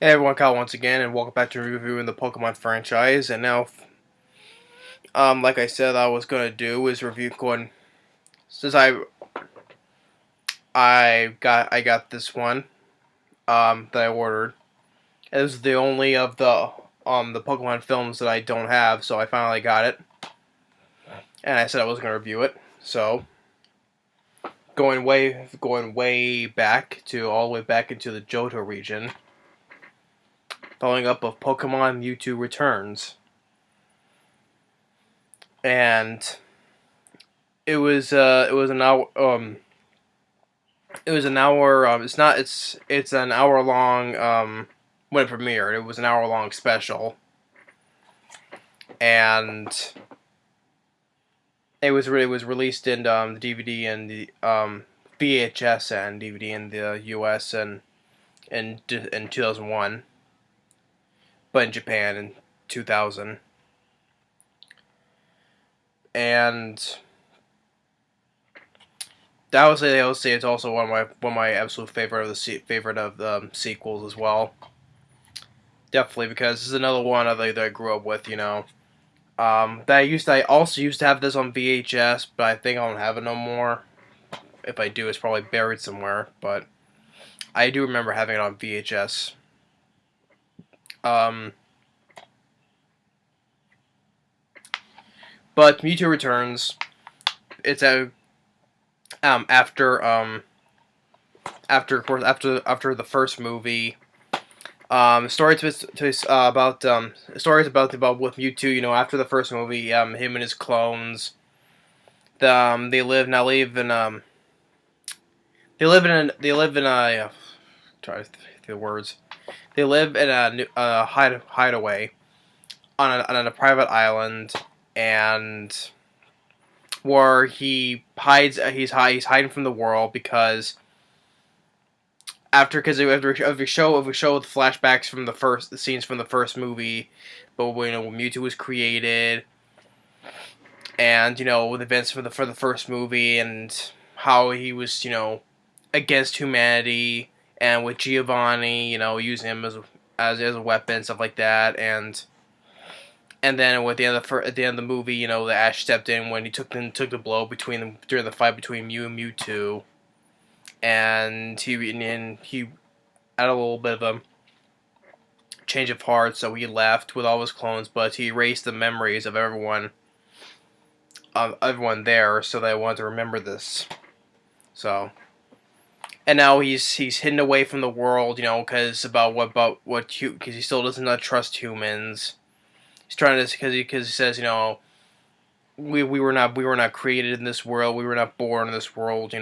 Hey everyone, Kyle once again, and welcome back to reviewing the Pokemon franchise. And now, like I said, I was gonna do is review going since I got this one that I ordered. It was the only of the Pokemon films that I don't have, so I finally got it, and I said I was gonna review it. So going way back to all the way back into the Johto region, following up of Pokemon Mewtwo Returns, and it was an hour it was an hour. It's an hour long. When it premiered, it was an hour long special, and it was released in the DVD and the VHS and DVD in the U.S. and in 2001, but in Japan in 2000. And I would say it's also one of my absolute favorite of the sequels as well. Definitely, because this is another one that I grew up with. I also used to have this on VHS, but I think I don't have it no more. If I do, it's probably buried somewhere. But I do remember having it on VHS. Um, but Mewtwo Returns. It's a after after the first movie. Stories about with Mewtwo. After the first movie, him and his clones. They live in a try to think the words. They live in a hideaway on a private island, and where he hides. He's hiding from the world because after we show with flashbacks from the scenes from the first movie, but when Mewtwo was created, and with events for the first movie, and how he was against humanity, and with Giovanni using him as a weapon, stuff like that, and then at the end of the movie, the Ash stepped in when he took the blow during the fight between Mew and Mewtwo, and he had a little bit of a change of heart, so he left with all his clones, but he erased the memories of everyone there, so they wanted to remember this. So, and now he's hidden away from the world, because because he still does not trust humans. He's trying to because he says, we were not created in this world, we were not born in this world,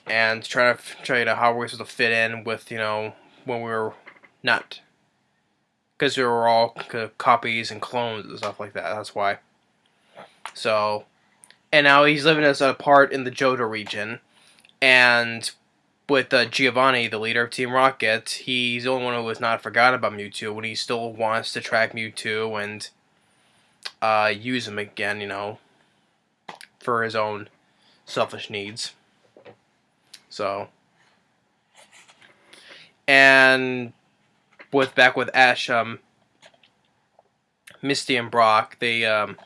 and trying to how we're supposed to fit in with when we were not, because we were all copies and clones and stuff like that. That's why. So, and now he's living as a part in the Johto region, and with Giovanni, the leader of Team Rocket, he's the only one who has not forgotten about Mewtwo, and he still wants to track Mewtwo and use him again, for his own selfish needs. So, and back with Ash, Misty and Brock, they're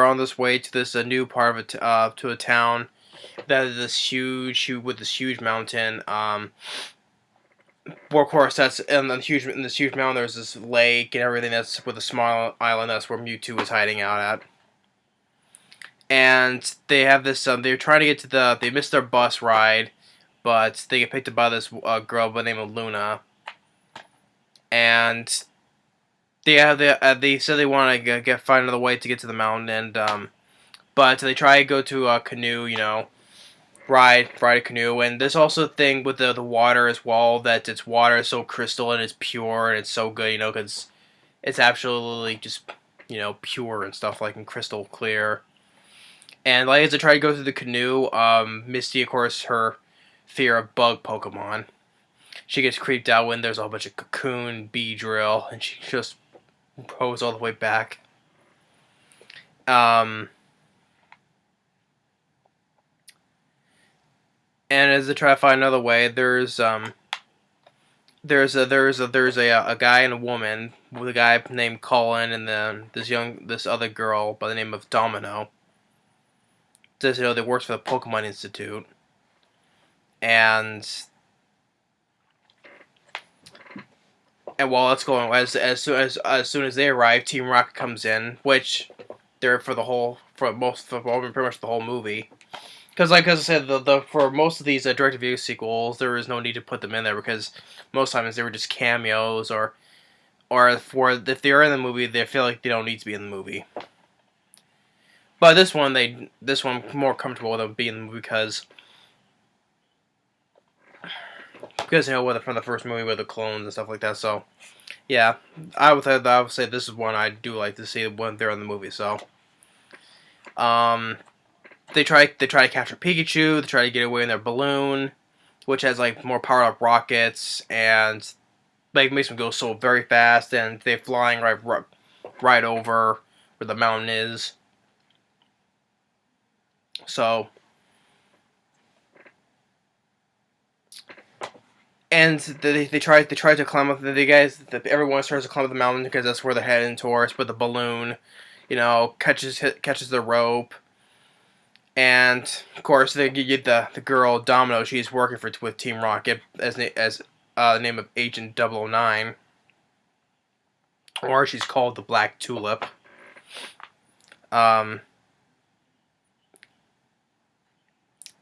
on this way to this new part of to a town that is this huge mountain. Well, of course, that's in this huge mountain. There's this lake and everything. That's with a small island. That's where Mewtwo is hiding out at. And they have this. They're trying to get to the. They missed their bus ride, but they get picked up by this girl by the name of Luna. And they said they want to find another way to get to the mountain, and but they try to go to a canoe, ride a canoe, and there's also a thing with the water as well, that its water is so crystal and it's pure and it's so good, because it's absolutely just pure and stuff, like, and crystal clear. And like as they try to go through the canoe, Misty, of course, her fear of bug Pokemon, she gets creeped out when there's a whole bunch of Cocoon, Beedrill, and she just goes all the way back. Um, And as they try to find another way, there's a guy and a woman with a guy named Colin and then this other girl by the name of Domino. Says they works for the Pokemon Institute, and while that's going, as soon as they arrive, Team Rocket comes in, which they're for pretty much the whole movie. Because, like I said, for most of these direct-to-video sequels, there is no need to put them in there because most times they were just cameos, or if they're in the movie, they feel like they don't need to be in the movie. But this one, I'm more comfortable with them being in the movie because from the first movie with the clones and stuff like that. So, yeah, I would say this is one I do like to see when they're in the movie. So, they try to capture Pikachu. They try to get away in their balloon, which has like more powered up rockets and like makes them go so very fast, and they're flying right over where the mountain is. So, and they try to climb up. Everyone starts to climb up the mountain because that's where they're heading towards. But the balloon, catches the rope. And of course, they get the girl Domino. She's working with Team Rocket as the name of Agent 009, or she's called the Black Tulip.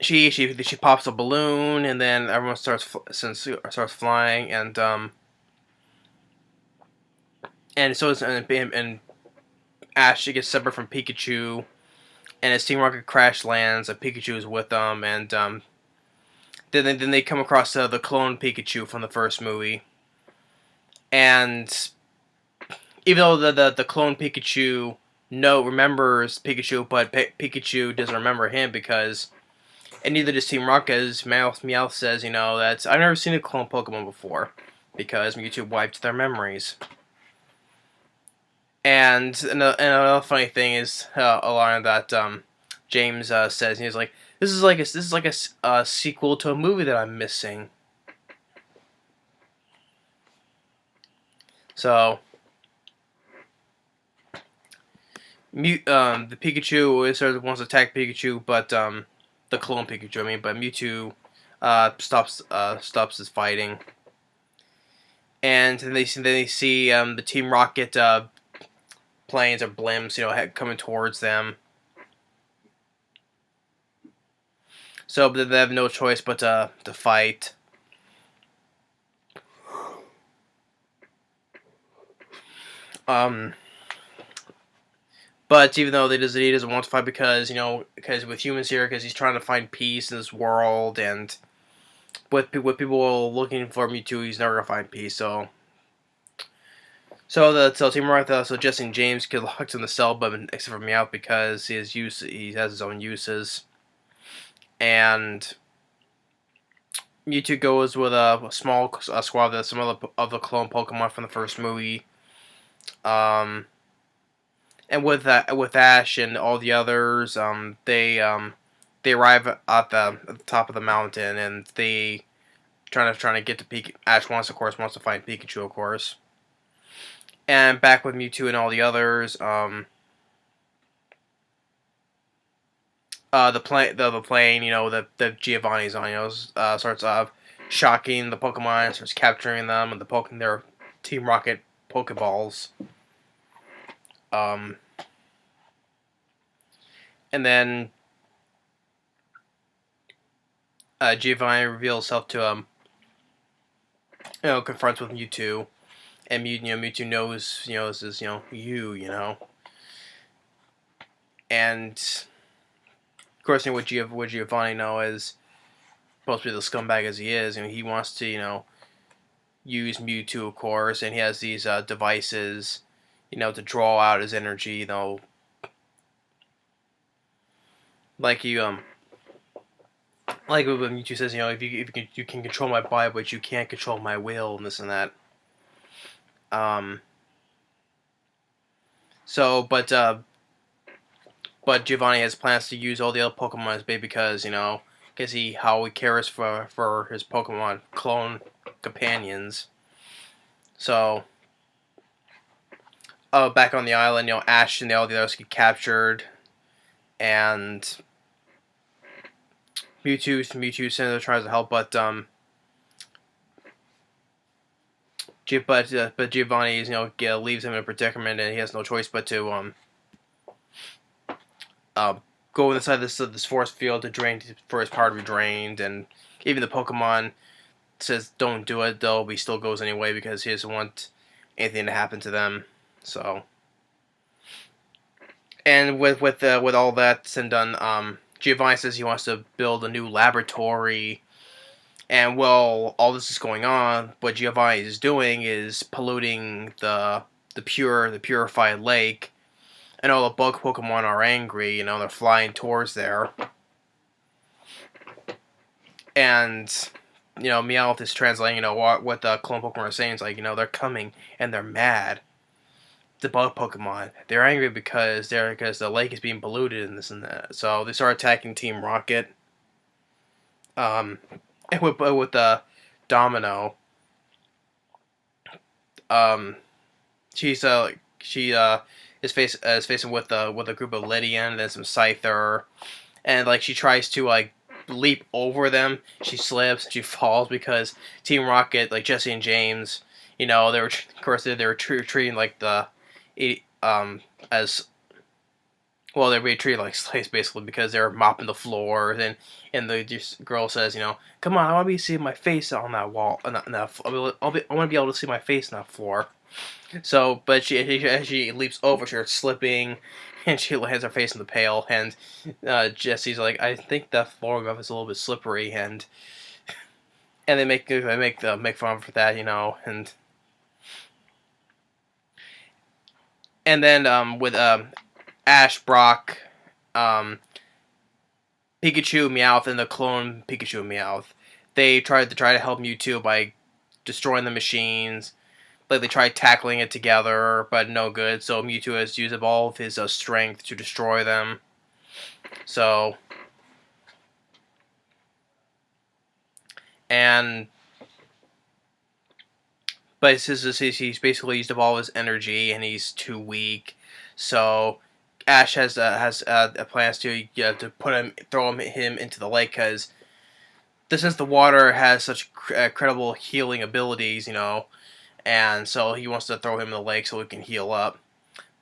She pops a balloon, and then everyone starts flying, and Ash, she gets separate from Pikachu. And as Team Rocket crash lands, Pikachu is with them, and then they come across the clone Pikachu from the first movie. And even though the clone Pikachu remembers Pikachu, but Pikachu doesn't remember him because, and neither does Team Rocket. As Meowth says, that's I've never seen a clone Pokemon before because Mewtwo wiped their memories. And another funny thing is a line that James says. He's like, "This is like a sequel to a movie that I'm missing." So, the Pikachu wants to attack Pikachu, but the clone Pikachu, but Mewtwo stops his fighting, and then they see the Team Rocket planes or blimps, coming towards them. So they have no choice but to fight. But even though he doesn't want to fight because with humans here, because he's trying to find peace in this world, and with people looking for Mewtwo, he's never gonna find peace. So Team Rocket suggesting James could lock in the cell button except for Meowth because he has his own uses. And Mewtwo goes with a small squad of some of the clone Pokemon from the first movie. And with Ash and all the others, they arrive at the top of the mountain, and they trying to get to Pikachu. Ash wants to find Pikachu, of course. And back with Mewtwo and all the others, the plane, that Giovanni's on, starts shocking the Pokemon, starts capturing them, and their Team Rocket Pokeballs. And then Giovanni reveals himself to confronts with Mewtwo, and Mewtwo knows this is you. And of course, what Giovanni is supposed to be the scumbag as he is, he wants to use Mewtwo, of course, and he has these devices, to draw out his energy, like like when Mewtwo says, if you can control my body, but you can't control my will, and this and that. But Giovanni has plans to use all the other Pokemon as bait because because how he cares for his Pokemon clone companions. So, back on the island, Ash and all the others get captured, and Mewtwo Senator tries to help, but but Giovanni leaves him in a predicament, and he has no choice but to uh, go inside this force field to drain for his power to be drained, and even the Pokemon says don't do it, though, but he still goes anyway because he doesn't want anything to happen to them. So, and with all that said and done, Giovanni says he wants to build a new laboratory. And while all this is going on, what Giovanni is doing is polluting the purified lake, and all the bug Pokemon are angry. They're flying towards there, and Meowth is translating. What the clone Pokemon are saying is like, they're coming and they're mad. The bug Pokemon, they're angry because the lake is being polluted and this and that. So they start attacking Team Rocket. And with Domino, she's she is facing with a group of Lydian and then some Scyther, and like she tries to like leap over them. She slips, she falls because Team Rocket, like Jesse and James, they were of course they were treating like as well, they're being treated like slaves basically because they're mopping the floor, and the girl says, come on, I want to be seeing my face on that wall, I want to be able to see my face on that floor. So, but as she leaps over, she starts slipping, and she lands her face in the pail, and Jesse's like, I think that floor above is a little bit slippery, and they make fun for that, and then with Ash, Brock, Pikachu, Meowth, and the clone Pikachu and Meowth, they tried to help Mewtwo by destroying the machines. Like they tried tackling it together, but no good. So Mewtwo has used up all of his strength to destroy them. So, but he's basically used up all his energy, and he's too weak. So Ash has plans to throw him into the lake because since the water has such incredible healing abilities, and so he wants to throw him in the lake so he can heal up.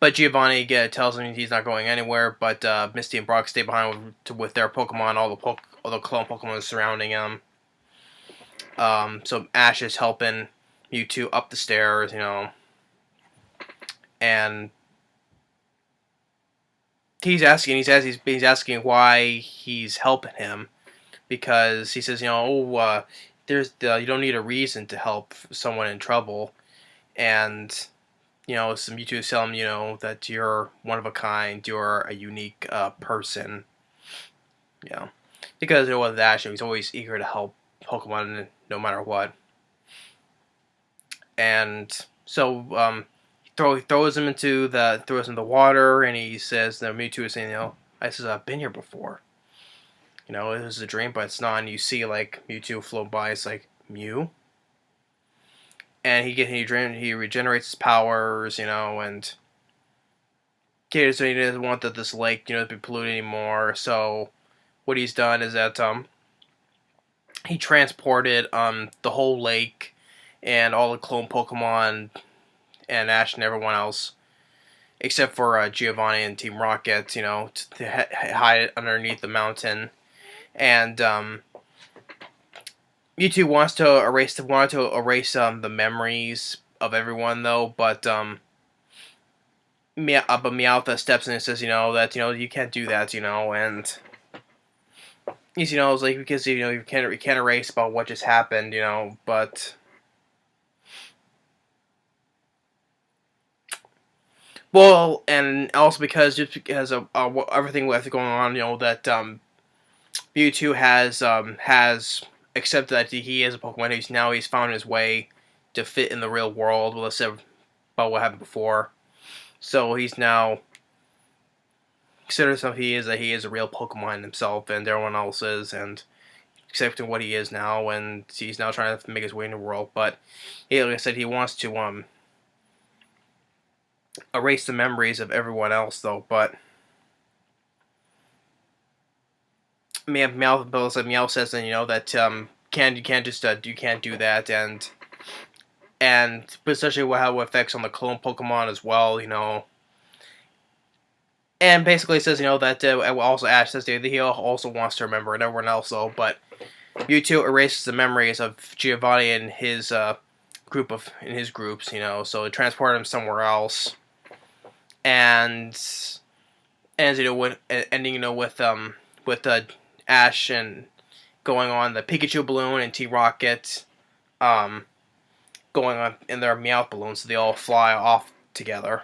But Giovanni tells him he's not going anywhere. But Misty and Brock stay behind with their Pokemon, all the clone Pokemon surrounding him. So Ash is helping Mewtwo up the stairs, and he's asking why he's helping him, because he says, there's you don't need a reason to help someone in trouble, and some Mewtwo is telling him, that you're one of a kind, you're a unique person, because with Ash, he's always eager to help Pokemon no matter what, and so he throws him into the water, and he says, Mewtwo is saying, I've been here before. It was a dream, but it's not. And you see, like, Mewtwo float by. It's like, Mew? And he regenerates his powers, and so he doesn't want this lake, to be polluted anymore. So what he's done is that he transported the whole lake and all the clone Pokemon and Ash and everyone else, except for Giovanni and Team Rocket, to hide it underneath the mountain. And Mewtwo wanted to erase the memories of everyone, though, but Meowth steps in and says, that you can't do that, and he's it's like, because you can't erase about what just happened, but well, and also because of everything that's going on, that Mewtwo has accepted that he is a Pokemon. He's found his way to fit in the real world. Well, let's say about what happened before. So he's now considered himself he is a real Pokemon himself, and everyone else is. And accepting what he is now, and he's now trying to make his way in the world. But yeah, like I said, he wants to erase the memories of everyone else, though. But Meow says, and that you can't just you can't do that, and especially how it affects on the clone Pokemon as well, And basically says, that also Ash says that he also wants to remember, and everyone else though, but Mewtwo erases the memories of Giovanni and his groups, so it transported him somewhere else, and ending with Ash and going on the Pikachu balloon and T-Rocket, going on in their Meowth balloons, so they all fly off together.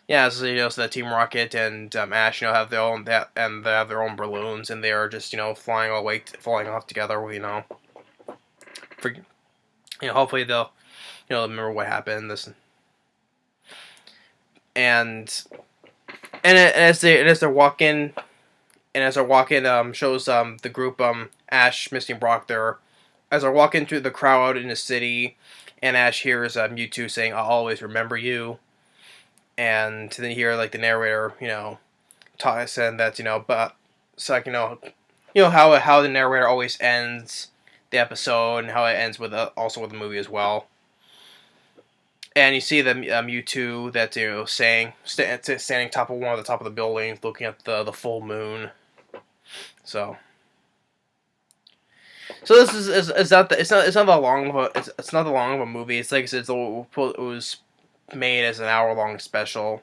Yeah, so that Team Rocket and Ash, have their own they have their own balloons, and they are just flying all the way, flying off together. For hopefully they'll remember what happened. And as they're walking, shows the group Ash, Misty, and Brock there as they're walking through the crowd in the city, and Ash hears Mewtwo saying, "I'll always remember you." And then you hear the narrator, saying that, but it's like how the narrator always ends the episode, and how it ends with also with the movie as well. And you see the Mewtwo that standing top of top of the building, looking at the full moon. So this is it's not that long of it's not that long of a movie. It's like I said, it was made as an hour-long special,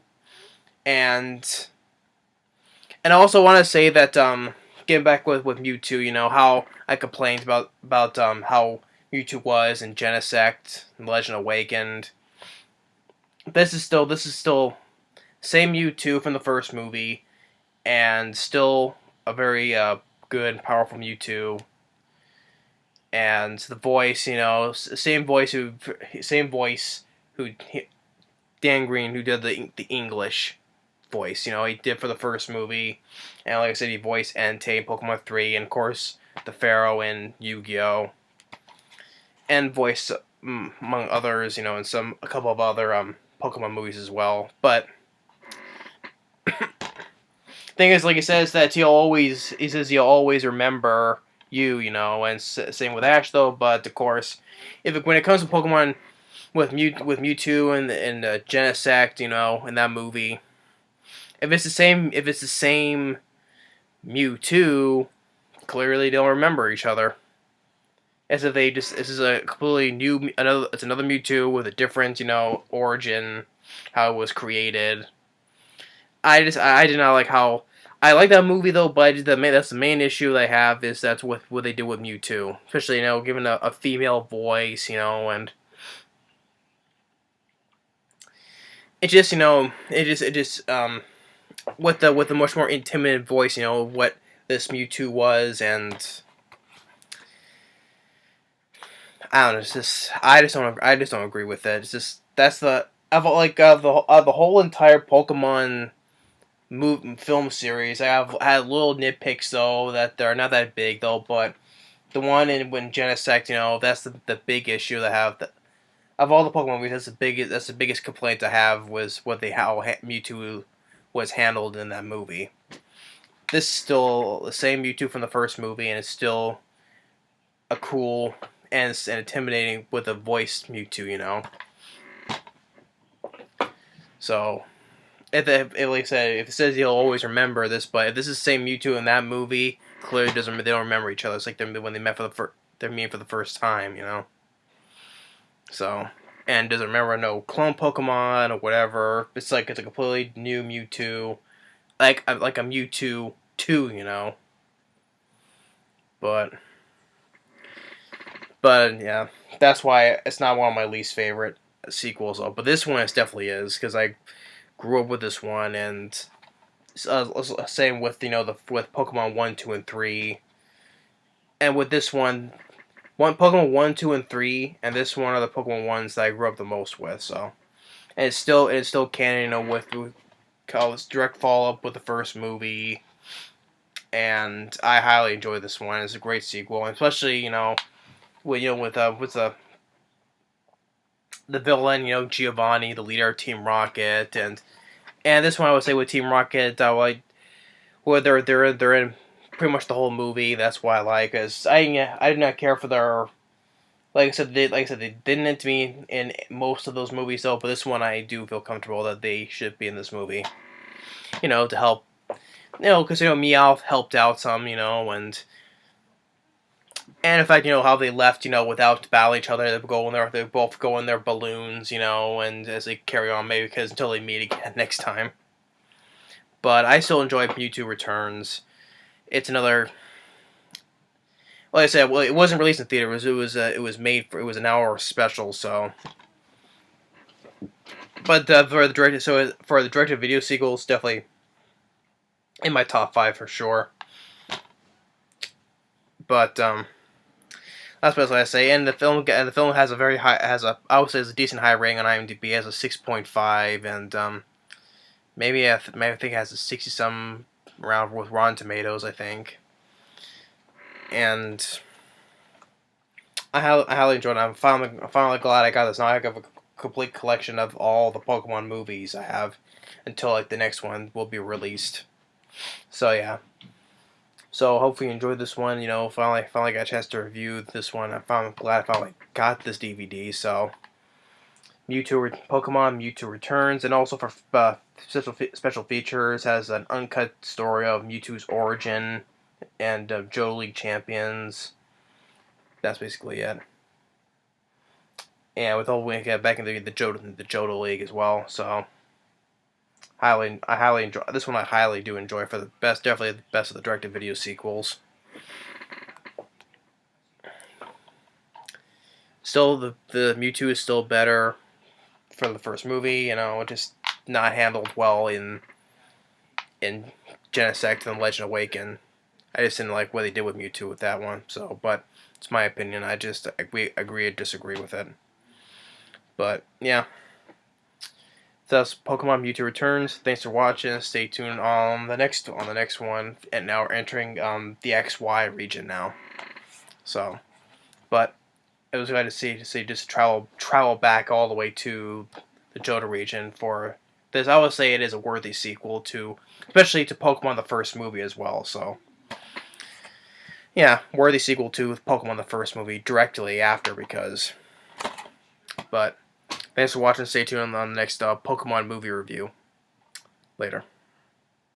and I also want to say that getting back with Mewtwo, how I complained about how Mewtwo was in Genesect and Legend Awakened. This is still same Mewtwo from the first movie, and still a very good, powerful Mewtwo. And the voice, same voice who Dan Green, who did the English voice, he did for the first movie, and like I said, he voiced Entei in Pokemon 3, and of course the Pharaoh in Yu-Gi-Oh, and voiced among others, in a couple of other Pokemon movies as well. But thing is, like he says, that he'll always remember you, and same with Ash though. But of course, when it comes to Pokemon with Mewtwo and Genesect, in that movie, if it's the same Mewtwo, clearly they don't remember each other. As if this is a completely new it's another Mewtwo with a different origin, how it was created. I did not like how I like that movie though, but that's the main issue that I have is that's what they did with Mewtwo, especially given a female voice, and it just with the much more intimidating voice, what this Mewtwo was, and I don't know. It's just I just don't agree with it. It's just that's the of the whole entire Pokemon film series. I have had little nitpicks though that they're not that big though, but the one when Genesect, that's the big issue that I have. Of all the Pokemon movies, that's the biggest complaint I have was how Mewtwo was handled in that movie. This is still the same Mewtwo from the first movie, and it's still a cool and intimidating with a voiced Mewtwo, So, like I said, if it says you'll always remember this, but if this is the same Mewtwo in that movie, clearly they don't remember each other. It's like when they met they're meeting for the first time, So, and doesn't remember no clone Pokemon or whatever. It's a completely new Mewtwo, like a Mewtwo 2, But yeah, that's why it's not one of my least favorite sequels. Though. But this one definitely is because I grew up with this one, and same with with Pokemon 1, 2, and 3, and with this one Pokemon 1, 2, and 3, and this one are the Pokemon ones that I grew up the most with. So, and it's still canon, with this direct follow up with the first movie, and I highly enjoy this one. It's a great sequel, especially with the villain, Giovanni, the leader of Team Rocket, and this one I would say with Team Rocket, where they're in pretty much the whole movie. That's why I like, cause I did not care for their. They didn't to me in most of those movies though, but this one I do feel comfortable that they should be in this movie. To help, because Meowth helped out some, and in fact, how they left, without battling each other, they both go in their balloons, and as they carry on, maybe because until they meet again next time. But I still enjoy Mewtwo Returns. It's another. Like I said, well, it wasn't released in theaters. It was it was an hour special. So, but for the directed video sequel, it's definitely in my top 5 for sure. But that's what I say. And the film has a very high I would say it's a decent high rating on IMDb. It has a 6.5, and maybe I think it has a 60 some around with Rotten Tomatoes, I think. And I highly enjoyed it. I'm finally glad I got this. Now I have a complete collection of all the Pokemon movies I have until the next one will be released. So yeah. So hopefully you enjoyed this one. Finally got a chance to review this one. I'm glad I finally got this DVD. So Pokemon Mewtwo Returns, and also for special features has an uncut story of Mewtwo's origin and Johto League champions. That's basically it. And with all we get back into the Johto League as well. So I highly enjoy this one. I highly do enjoy for the best, definitely the best of the direct-to-video sequels. Still, the Mewtwo is still better for the first movie. Just not handled well in Genesect and Legend Awaken. I just didn't like what they did with Mewtwo with that one. So, but it's my opinion. I just agree and disagree with it. But yeah, thus Pokemon Mewtwo Returns. Thanks for watching. Stay tuned on the next one. And now we're entering the XY region now. So, but it was glad to see just travel back all the way to the Johto region for this. I would say it is a worthy sequel to, especially to Pokemon the first movie as well. So. Yeah, worthy sequel to Pokemon the first movie directly after, because. But thanks for watching. Stay tuned on the next Pokemon movie review. Later.